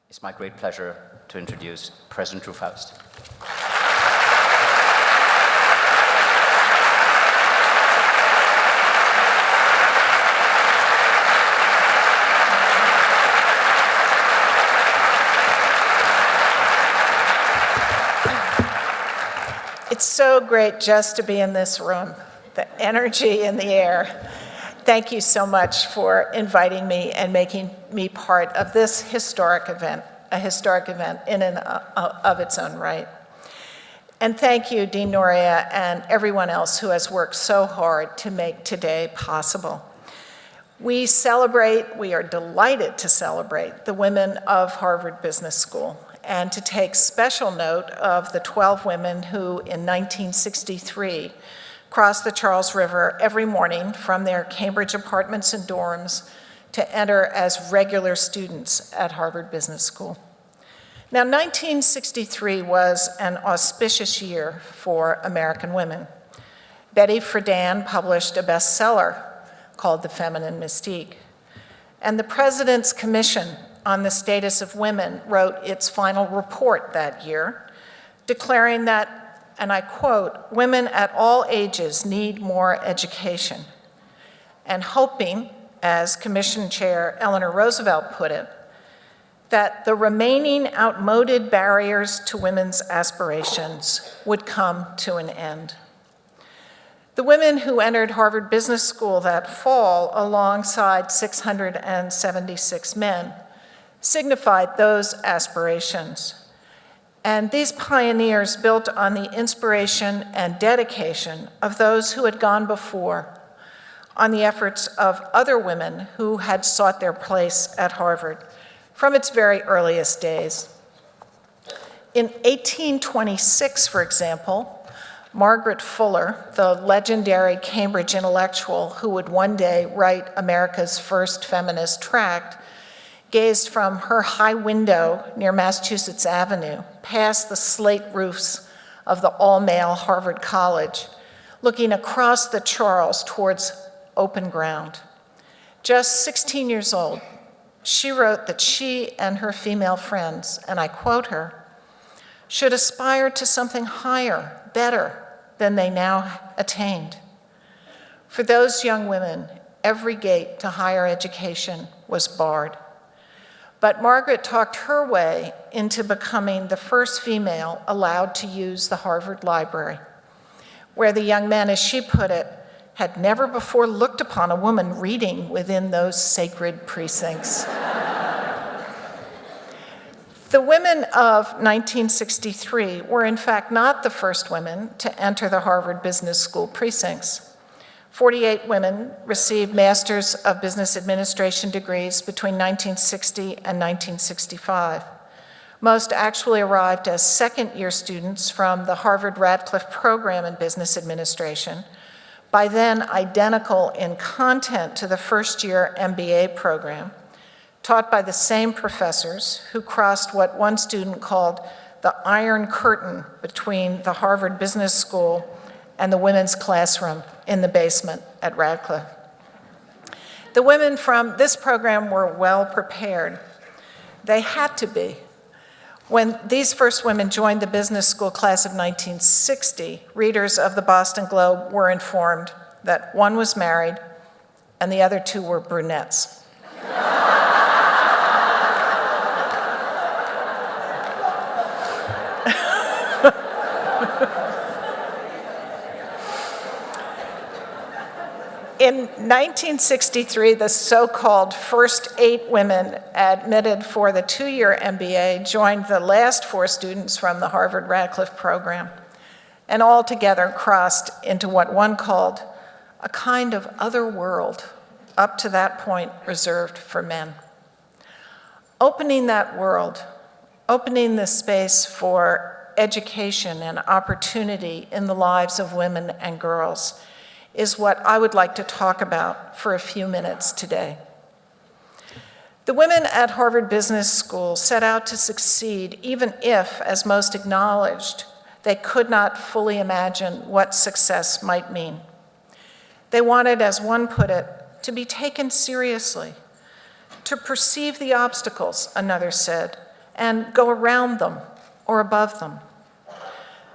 It's my great pleasure to introduce President Drew Faust. It's so great just to be in this room, the energy in the air. Thank you so much for inviting me and making me part of this historic event, a historic event in and of its own right. And thank you, Dean Noria, and everyone else who has worked so hard to make today possible. We are delighted to celebrate the women of Harvard Business School, and to take special note of the 12 women who, in 1963, crossed the Charles River every morning from their Cambridge apartments and dorms to enter as regular students at Harvard Business School. Now, 1963 was an auspicious year for American women. Betty Friedan published a bestseller called The Feminine Mystique, and the President's Commission on the Status of Women wrote its final report that year, declaring that, and I quote, "Women at all ages need more education," and hoping, as Commission Chair Eleanor Roosevelt put it, that the remaining outmoded barriers to women's aspirations would come to an end. The women who entered Harvard Business School that fall, alongside 676 men, signified those aspirations. And these pioneers built on the inspiration and dedication of those who had gone before, on the efforts of other women who had sought their place at Harvard from its very earliest days. In 1826, for example, Margaret Fuller, the legendary Cambridge intellectual who would one day write America's first feminist tract, gazed from her high window near Massachusetts Avenue past the slate roofs of the all-male Harvard College, looking across the Charles towards open ground. Just 16 years old, she wrote that she and her female friends, and I quote her, should aspire to something higher, better than they now attained. For those young women, every gate to higher education was barred. But Margaret talked her way into becoming the first female allowed to use the Harvard Library, where the young men, as she put it, had never before looked upon a woman reading within those sacred precincts. The women of 1963 were in fact not the first women to enter the Harvard Business School precincts. 48 women received Masters of Business Administration degrees between 1960 and 1965. Most actually arrived as second-year students from the Harvard-Radcliffe program in Business Administration, by then identical in content to the first-year MBA program, taught by the same professors who crossed what one student called the Iron Curtain between the Harvard Business School and the women's classroom in the basement at Radcliffe. The women from this program were well prepared. They had to be. When these first women joined the business school class of 1960, readers of the Boston Globe were informed that one was married and the other two were brunettes. In 1963, the so-called first 8 women admitted for the 2-year MBA joined the last 4 students from the Harvard-Radcliffe program, and all together crossed into what one called a kind of other world, up to that point reserved for men. Opening that world, opening the space for education and opportunity in the lives of women and girls, is what I would like to talk about for a few minutes today. The women at Harvard Business School set out to succeed, even if, as most acknowledged, they could not fully imagine what success might mean. They wanted, as one put it, to be taken seriously, to perceive the obstacles, another said, and go around them or above them.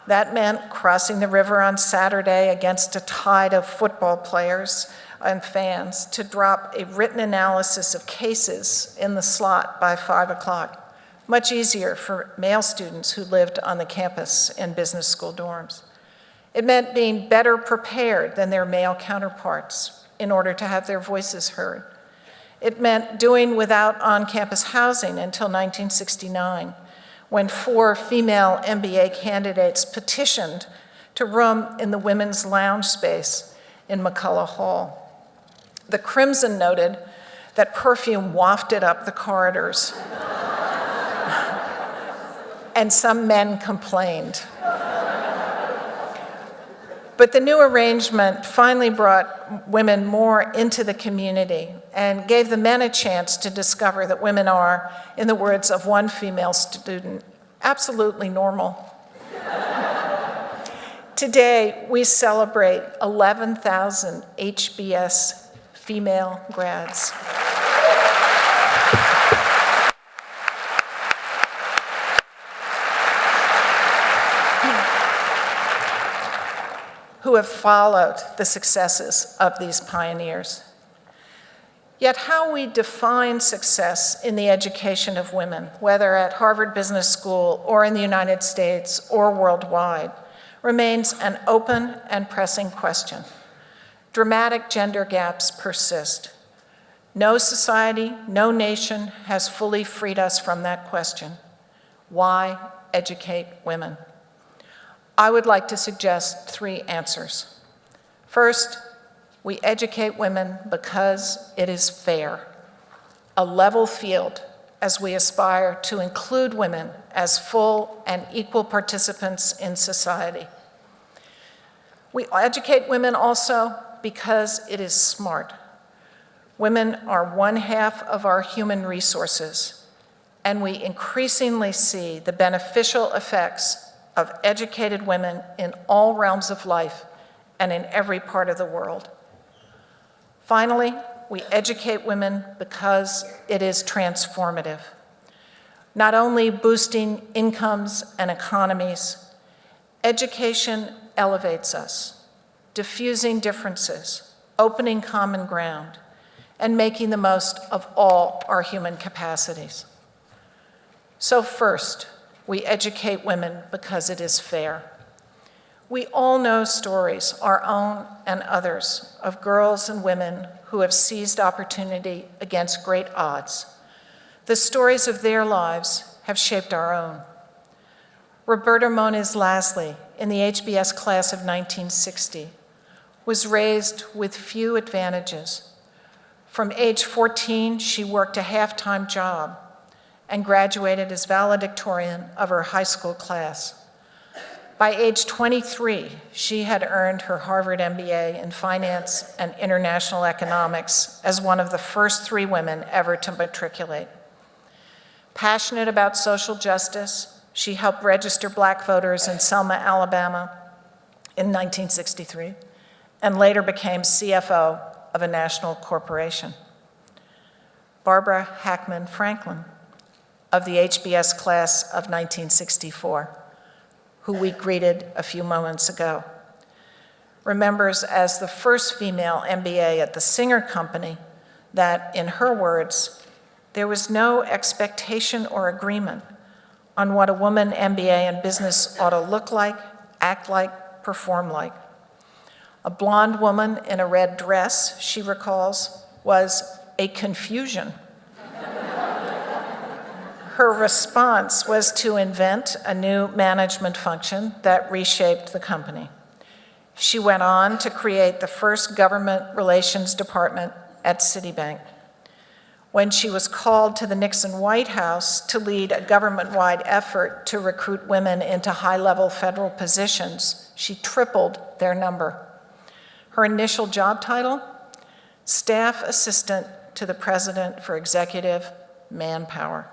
That meant crossing the river on Saturday against a tide of football players and fans to drop a written analysis of cases in the slot by 5 o'clock, much easier for male students who lived on the campus in business school dorms. It meant being better prepared than their male counterparts in order to have their voices heard. It meant doing without on-campus housing until 1969, when 4 female MBA candidates petitioned to room in the women's lounge space in McCullough Hall. The Crimson noted that perfume wafted up the corridors, and some men complained. But the new arrangement finally brought women more into the community and gave the men a chance to discover that women are, in the words of one female student, absolutely normal. Today, we celebrate 11,000 HBS female grads. Who have followed the successes of these pioneers. Yet how we define success in the education of women, whether at Harvard Business School or in the United States or worldwide, remains an open and pressing question. Dramatic gender gaps persist. No society, no nation has fully freed us from that question. Why educate women? I would like to suggest 3 answers. First, we educate women because it is fair, a level field as we aspire to include women as full and equal participants in society. We educate women also because it is smart. Women are 1/2 of our human resources, and we increasingly see the beneficial effects of educated women in all realms of life and in every part of the world. Finally, we educate women because it is transformative, not only boosting incomes and economies. Education elevates us, diffusing differences, opening common ground, and making the most of all our human capacities. So first, we educate women because it is fair. We all know stories, our own and others, of girls and women who have seized opportunity against great odds. The stories of their lives have shaped our own. Roberta Moniz Lasley, in the HBS class of 1960, was raised with few advantages. From age 14, she worked a half-time job and graduated as valedictorian of her high school class. By age 23, she had earned her Harvard MBA in finance and international economics as one of the first 3 women ever to matriculate. Passionate about social justice, she helped register Black voters in Selma, Alabama in 1963, and later became CFO of a national corporation. Barbara Hackman Franklin, of the HBS class of 1964, who we greeted a few moments ago, remembers as the first female MBA at the Singer Company that, in her words, there was no expectation or agreement on what a woman MBA in business ought to look like, act like, perform like. A blonde woman in a red dress, she recalls, was a confusion. Her response was to invent a new management function that reshaped the company. She went on to create the first government relations department at Citibank. When she was called to the Nixon White House to lead a government-wide effort to recruit women into high-level federal positions, she tripled their number. Her initial job title? Staff Assistant to the President for Executive Manpower.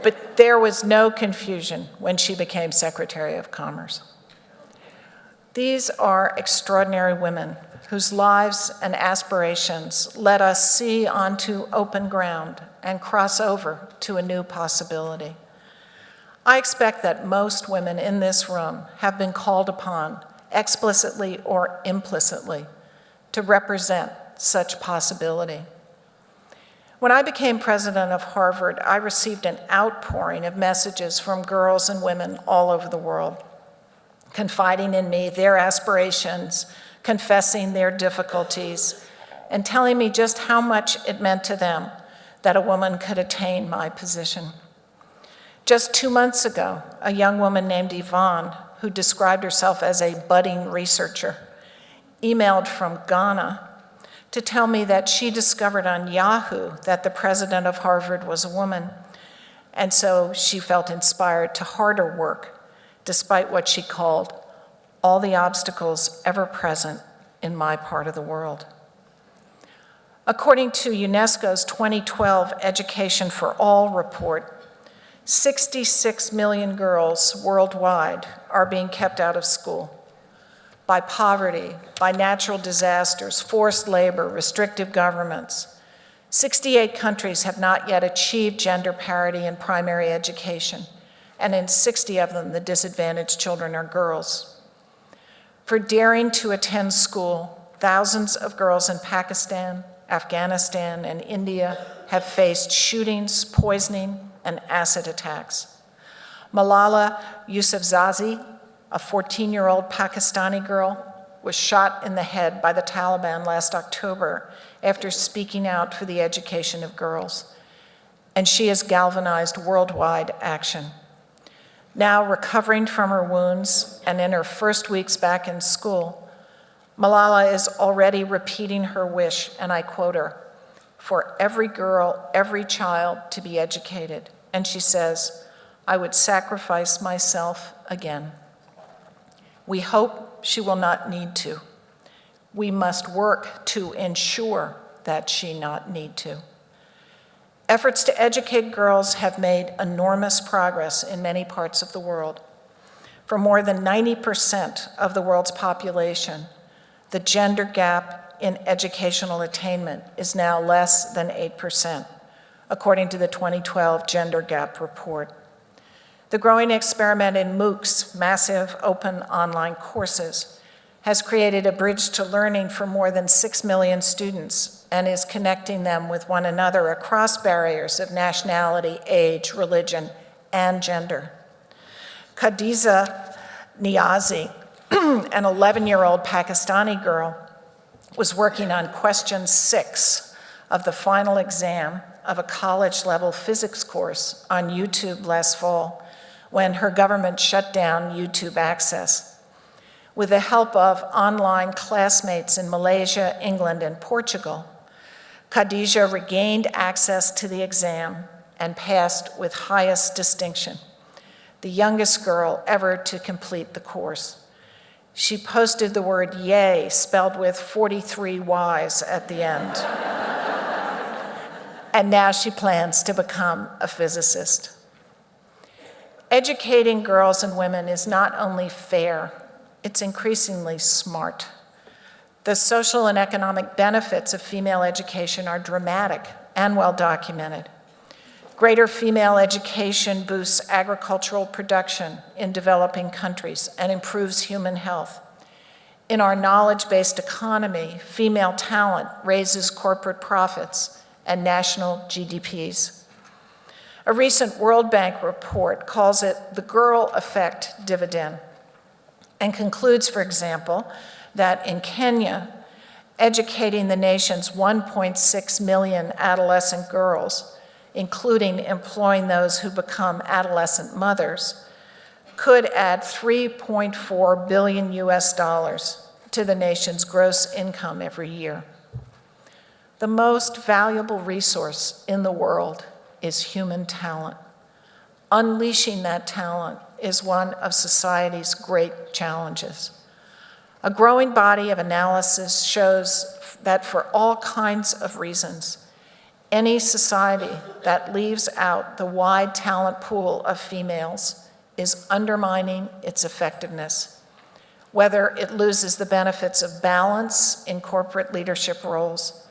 But there was no confusion when she became Secretary of Commerce. These are extraordinary women whose lives and aspirations let us see onto open ground and cross over to a new possibility. I expect that most women in this room have been called upon, explicitly or implicitly, to represent such possibility. When I became president of Harvard, I received an outpouring of messages from girls and women all over the world, confiding in me their aspirations, confessing their difficulties, and telling me just how much it meant to them that a woman could attain my position. Just 2 months ago, a young woman named Yvonne, who described herself as a budding researcher, emailed from Ghana to tell me that she discovered on Yahoo that the president of Harvard was a woman, and so she felt inspired to harder work, despite what she called all the obstacles ever present in my part of the world. According to UNESCO's 2012 Education for All report, 66 million girls worldwide are being kept out of school by poverty, by natural disasters, forced labor, restrictive governments. 68 countries have not yet achieved gender parity in primary education, and in 60 of them, the disadvantaged children are girls. For daring to attend school, thousands of girls in Pakistan, Afghanistan, and India have faced shootings, poisoning, and acid attacks. Malala Yousafzai, a 14-year-old Pakistani girl, was shot in the head by the Taliban last October after speaking out for the education of girls, and she has galvanized worldwide action. Now recovering from her wounds and in her first weeks back in school, Malala is already repeating her wish, and I quote her, "For every girl, every child to be educated." And she says, "I would sacrifice myself again." We hope she will not need to. We must work to ensure that she not need to. Efforts to educate girls have made enormous progress in many parts of the world. For more than 90% of the world's population, the gender gap in educational attainment is now less than 8%, according to the 2012 Gender Gap Report. The growing experiment in MOOCs, massive open online courses, has created a bridge to learning for more than 6 million students and is connecting them with one another across barriers of nationality, age, religion, and gender. Khadija Niazi, an 11-year-old Pakistani girl, was working on question 6 of the final exam of a college-level physics course on YouTube last fall when her government shut down YouTube access. With the help of online classmates in Malaysia, England, and Portugal, Khadija regained access to the exam and passed with highest distinction, the youngest girl ever to complete the course. She posted the word "yay" spelled with 43 Y's at the end. And now she plans to become a physicist. Educating girls and women is not only fair, it's increasingly smart. The social and economic benefits of female education are dramatic and well documented. Greater female education boosts agricultural production in developing countries and improves human health. In our knowledge-based economy, female talent raises corporate profits and national GDPs. A recent World Bank report calls it the girl effect dividend and concludes, for example, that in Kenya, educating the nation's 1.6 million adolescent girls, including employing those who become adolescent mothers, could add $3.4 billion to the nation's gross income every year. The most valuable resource in the world is human talent. Unleashing that talent is one of society's great challenges. A growing body of analysis shows that for all kinds of reasons, any society that leaves out the wide talent pool of females is undermining its effectiveness. whether it loses the benefits of balance in corporate leadership roles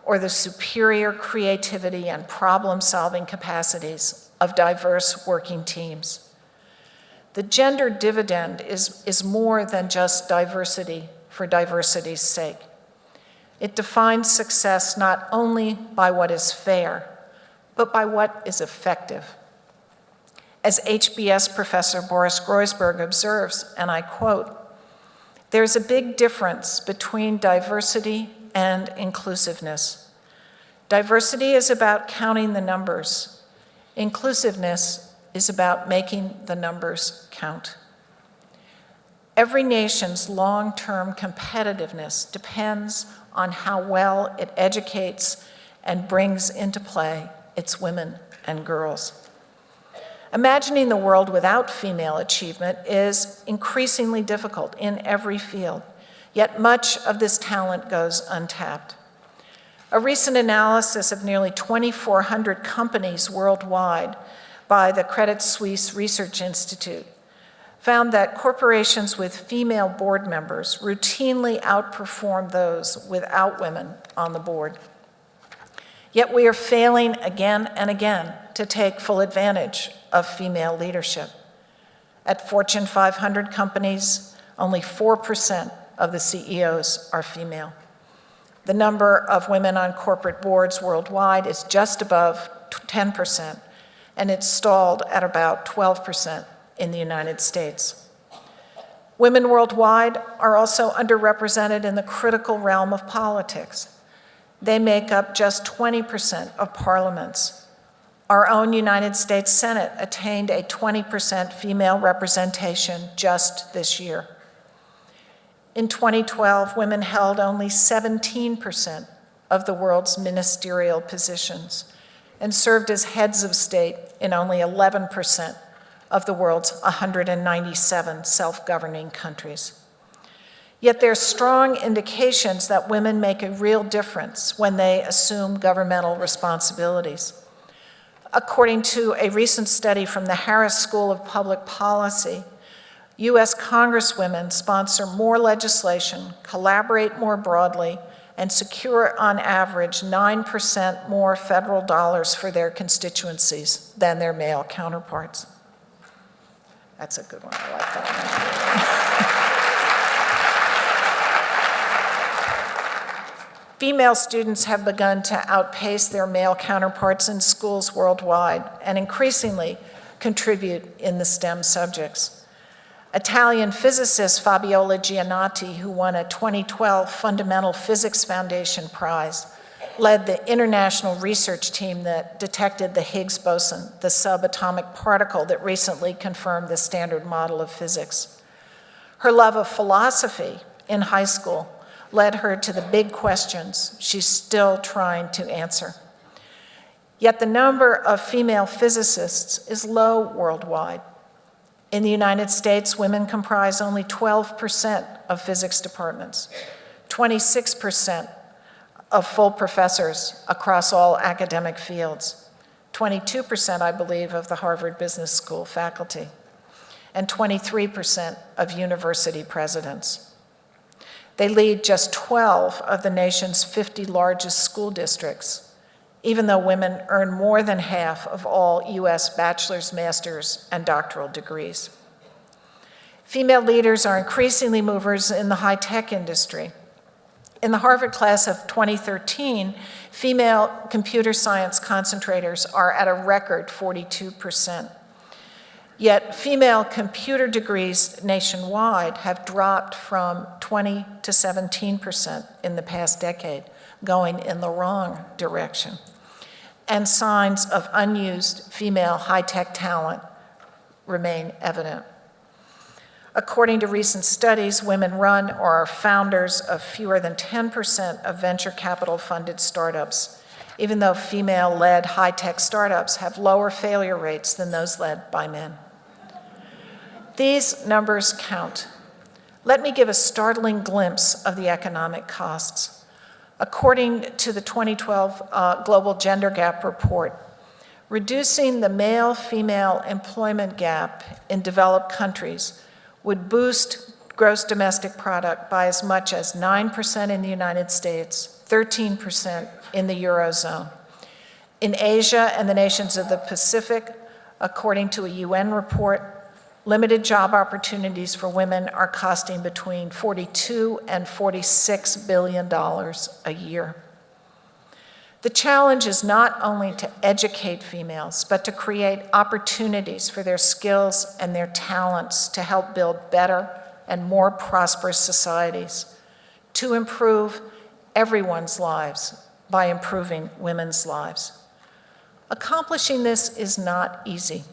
or the superior creativity and problem-solving capacities of diverse working teams. The gender dividend is more than just diversity for diversity's sake. It defines success not only by what is fair, but by what is effective. As HBS professor Boris Groysberg observes, and I quote, "There's a big difference between diversity and inclusiveness. Diversity is about counting the numbers. Inclusiveness is about making the numbers count." Every nation's long-term competitiveness depends on how well it educates and brings into play its women and girls. Imagining the world without female achievement is increasingly difficult in every field, yet much of this talent goes untapped. A recent analysis of nearly 2,400 companies worldwide by the Credit Suisse Research Institute found that corporations with female board members routinely outperform those without women on the board. Yet we are failing again and again to take full advantage of female leadership. At Fortune 500 companies, only 4% of the CEOs are female. The number of women on corporate boards worldwide is just above 10%, and it's stalled at about 12% in the United States. Women worldwide are also underrepresented in the critical realm of politics. They make up just 20% of parliaments. Our own United States Senate attained a 20% female representation just this year. In 2012, women held only 17% of the world's ministerial positions and served as heads of state in only 11% of the world's 197 self-governing countries. Yet there are strong indications that women make a real difference when they assume governmental responsibilities. According to a recent study from the Harris School of Public Policy, U.S. Congresswomen sponsor more legislation, collaborate more broadly, and secure on average 9% more federal dollars for their constituencies than their male counterparts. That's a good one, I like that one. Female students have begun to outpace their male counterparts in schools worldwide and increasingly contribute in the STEM subjects. Italian physicist Fabiola Giannati, who won a 2012 Fundamental Physics Foundation Prize, led the international research team that detected the Higgs boson, the subatomic particle that recently confirmed the standard model of physics. Her love of philosophy in high school led her to the big questions she's still trying to answer. Yet the number of female physicists is low worldwide. In the United States, women comprise only 12% of physics departments, 26% of full professors across all academic fields, 22%, I believe, of the Harvard Business School faculty, and 23% of university presidents. They lead just 12 of the nation's 50 largest school districts, even though women earn more than half of all US bachelor's, master's, and doctoral degrees. Female leaders are increasingly movers in the high-tech industry. In the Harvard class of 2013, female computer science concentrators are at a record 42%. Yet female computer degrees nationwide have dropped from 20 to 17% in the past decade, going in the wrong direction. And signs of unused female high-tech talent remain evident. According to recent studies, women run or are founders of fewer than 10% of venture capital-funded startups, even though female-led high-tech startups have lower failure rates than those led by men. These numbers count. Let me give a startling glimpse of the economic costs. According to the 2012 Global Gender Gap Report, reducing the male-female employment gap in developed countries would boost gross domestic product by as much as 9% in the United States, 13% in the Eurozone. In Asia and the nations of the Pacific, according to a UN report, limited job opportunities for women are costing between $42 and $46 billion a year. The challenge is not only to educate females, but to create opportunities for their skills and their talents to help build better and more prosperous societies, to improve everyone's lives by improving women's lives. Accomplishing this is not easy.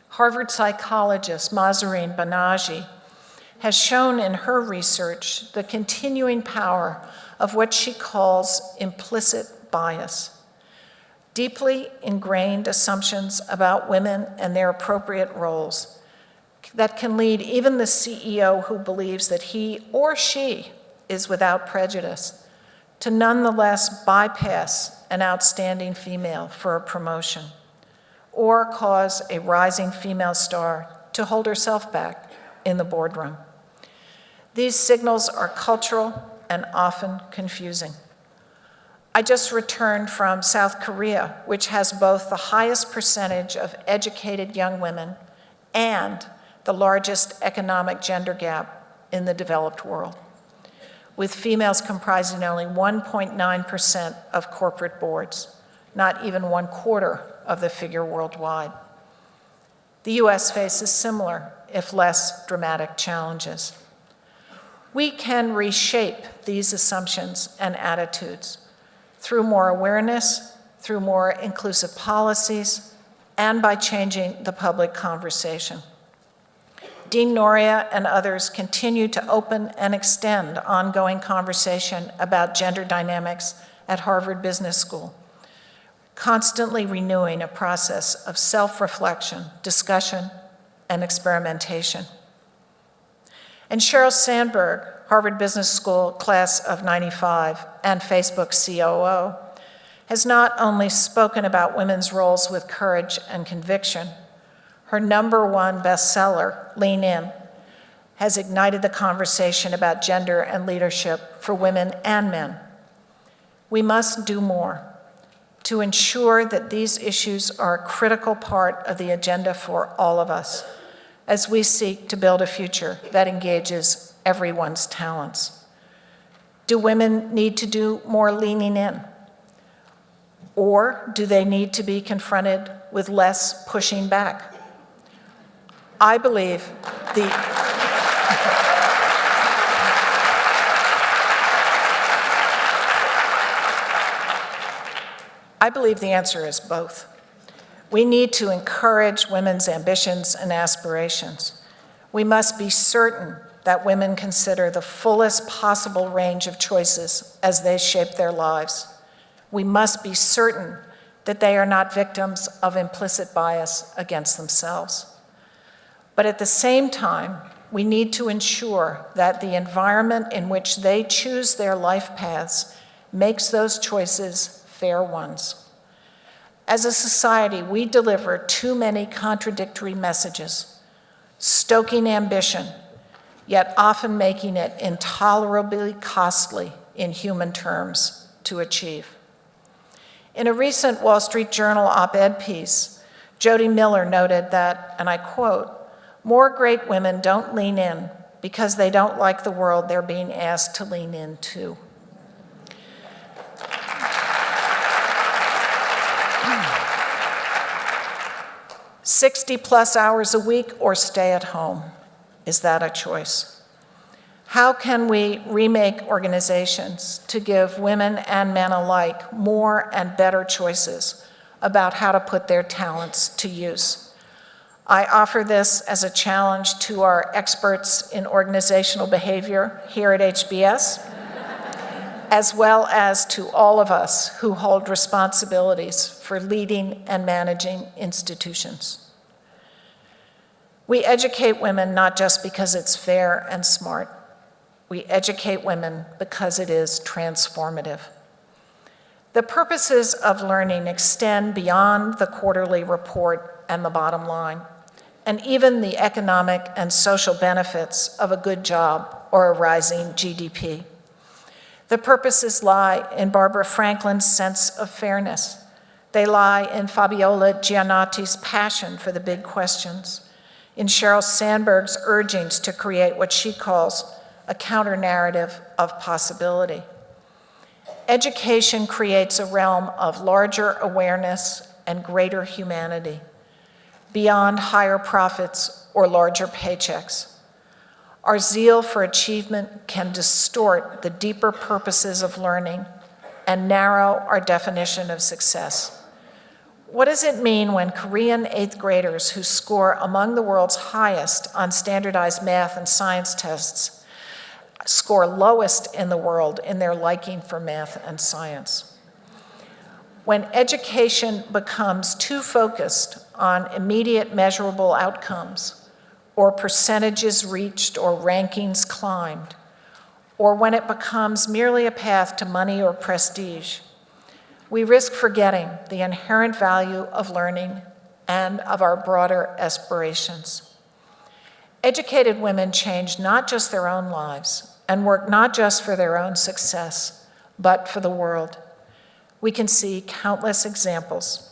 Harvard psychologist Mahzarin Banaji has shown in her research the continuing power of what she calls implicit bias, deeply ingrained assumptions about women and their appropriate roles that can lead even the CEO who believes that he or she is without prejudice to nonetheless bypass an outstanding female for a promotion, or cause a rising female star to hold herself back in the boardroom. These signals are cultural and often confusing. I just returned from South Korea, which has both the highest percentage of educated young women and the largest economic gender gap in the developed world, with females comprising only 1.9% of corporate boards, not even 1/4 of the figure worldwide. The US faces similar, if less dramatic, challenges. We can reshape these assumptions and attitudes through more awareness, through more inclusive policies, and by changing the public conversation. Dean Noria and others continue to open and extend ongoing conversation about gender dynamics at Harvard Business School, constantly renewing a process of self-reflection, discussion, and experimentation. And Sheryl Sandberg, Harvard Business School class of '95 and Facebook COO, has not only spoken about women's roles with courage and conviction, her #1 bestseller, Lean In, has ignited the conversation about gender and leadership for women and men. We must do more to ensure that these issues are a critical part of the agenda for all of us as we seek to build a future that engages everyone's talents. Do women need to do more leaning in? Or do they need to be confronted with less pushing back? I believe the answer is both. We need to encourage women's ambitions and aspirations. We must be certain that women consider the fullest possible range of choices as they shape their lives. We must be certain that they are not victims of implicit bias against themselves. But at the same time, we need to ensure that the environment in which they choose their life paths makes those choices fair ones. As a society, we deliver too many contradictory messages, stoking ambition, yet often making it intolerably costly in human terms to achieve. In a recent Wall Street Journal op-ed piece, Jody Miller noted that, and I quote, "More great women don't lean in because they don't like the world they're being asked to lean into." 60+ hours a week or stay at home. Is that a choice? How can we remake organizations to give women and men alike more and better choices about how to put their talents to use? I offer this as a challenge to our experts in organizational behavior here at HBS, as well as to all of us who hold responsibilities for leading and managing institutions. We educate women not just because it's fair and smart. We educate women because it is transformative. The purposes of learning extend beyond the quarterly report and the bottom line. and even the economic and social benefits of a good job or a rising GDP. The purposes lie in Barbara Franklin's sense of fairness. They lie in Fabiola Gianotti's passion for the big questions, in Sheryl Sandberg's urgings to create what she calls a counter-narrative of possibility. Education creates a realm of larger awareness and greater humanity, beyond higher profits or larger paychecks. Our zeal for achievement can distort the deeper purposes of learning and narrow our definition of success. What does it mean when Korean 8th graders who score among the world's highest on standardized math and science tests score lowest in the world in their liking for math and science? When education becomes too focused on immediate measurable outcomes, or percentages reached or rankings climbed, or when it becomes merely a path to money or prestige, we risk forgetting the inherent value of learning and of our broader aspirations. Educated women change not just their own lives and work not just for their own success, but for the world. We can see countless examples.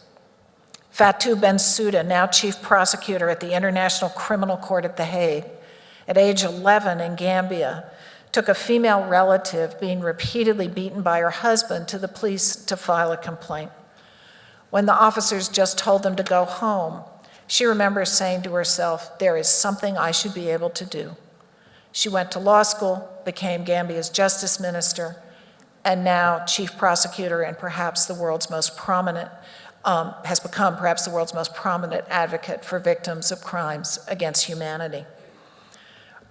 Fatou Bensouda, now chief prosecutor at the International Criminal Court at The Hague, at age 11 in Gambia, took a female relative being repeatedly beaten by her husband to the police to file a complaint. When the officers just told them to go home, she remembers saying to herself, "There is something I should be able to do." She went to law school, became Gambia's justice minister, and now chief prosecutor and perhaps the world's most prominent, has become perhaps the world's most prominent advocate for victims of crimes against humanity.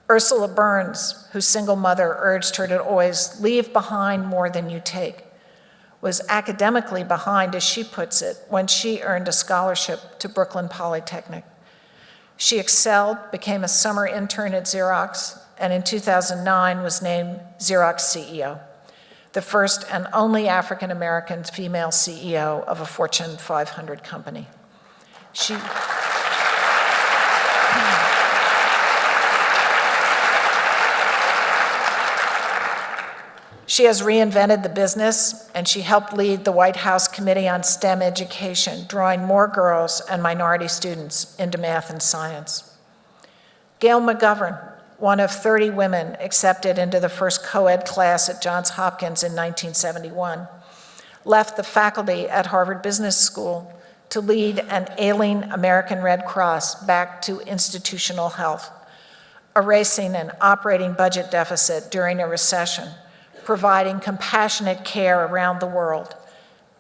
Ursula Burns, whose single mother urged her to always leave behind more than you take, was academically behind, as she puts it, when she earned a scholarship to Brooklyn Polytechnic. She excelled, became a summer intern at Xerox, and in 2009 was named Xerox CEO, the first and only African-American female CEO of a Fortune 500 company. She has reinvented the business, and she helped lead the White House Committee on STEM Education, drawing more girls and minority students into math and science. Gail McGovern, one of 30 women accepted into the first co-ed class at Johns Hopkins in 1971, left the faculty at Harvard Business School to lead an ailing American Red Cross back to institutional health, erasing an operating budget deficit during a recession, providing compassionate care around the world,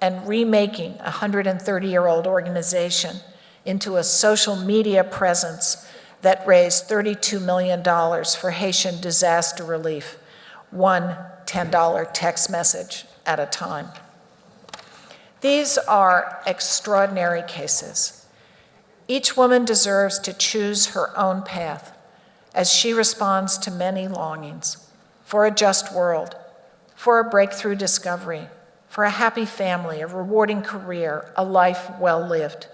and remaking a 130-year-old organization into a social media presence that raised $32 million for Haitian disaster relief, one $10 text message at a time. These are extraordinary cases. Each woman deserves to choose her own path as she responds to many longings for a just world, for a breakthrough discovery, for a happy family, a rewarding career, a life well lived.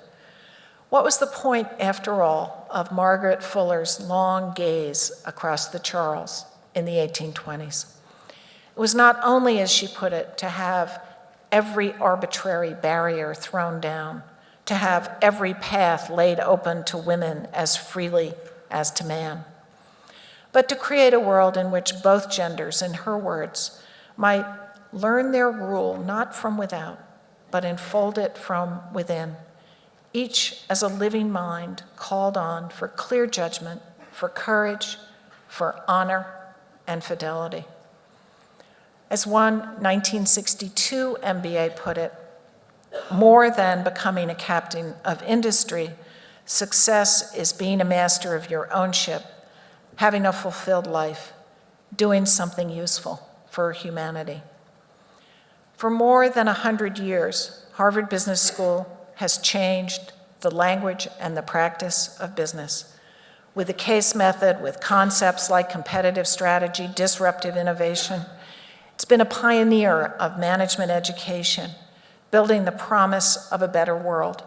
What was the point, after all, of Margaret Fuller's long gaze across the Charles in the 1820s? It was not only, as she put it, to have every arbitrary barrier thrown down, to have every path laid open to women as freely as to man, but to create a world in which both genders, in her words, might learn their rule not from without, but enfold it from within, each as a living mind called on for clear judgment, for courage, for honor, and fidelity. As one 1962 MBA put it, more than becoming a captain of industry, success is being a master of your own ship, having a fulfilled life, doing something useful for humanity. For more than 100 years, Harvard Business School has changed the language and the practice of business. With the case method, with concepts like competitive strategy, disruptive innovation, it's been a pioneer of management education, building the promise of a better world.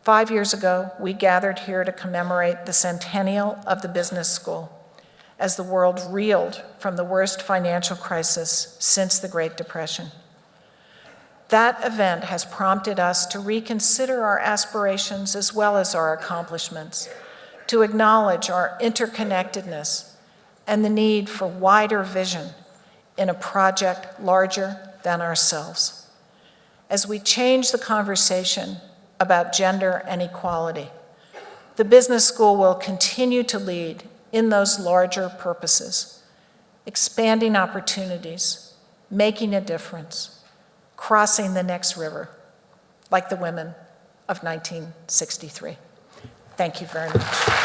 5 years ago, we gathered here to commemorate the centennial of the business school as the world reeled from the worst financial crisis since the Great Depression. That event has prompted us to reconsider our aspirations as well as our accomplishments, to acknowledge our interconnectedness and the need for wider vision in a project larger than ourselves. As we change the conversation about gender and equality, the business school will continue to lead in those larger purposes, expanding opportunities, making a difference, crossing the next river, like the women of 1963. Thank you very much.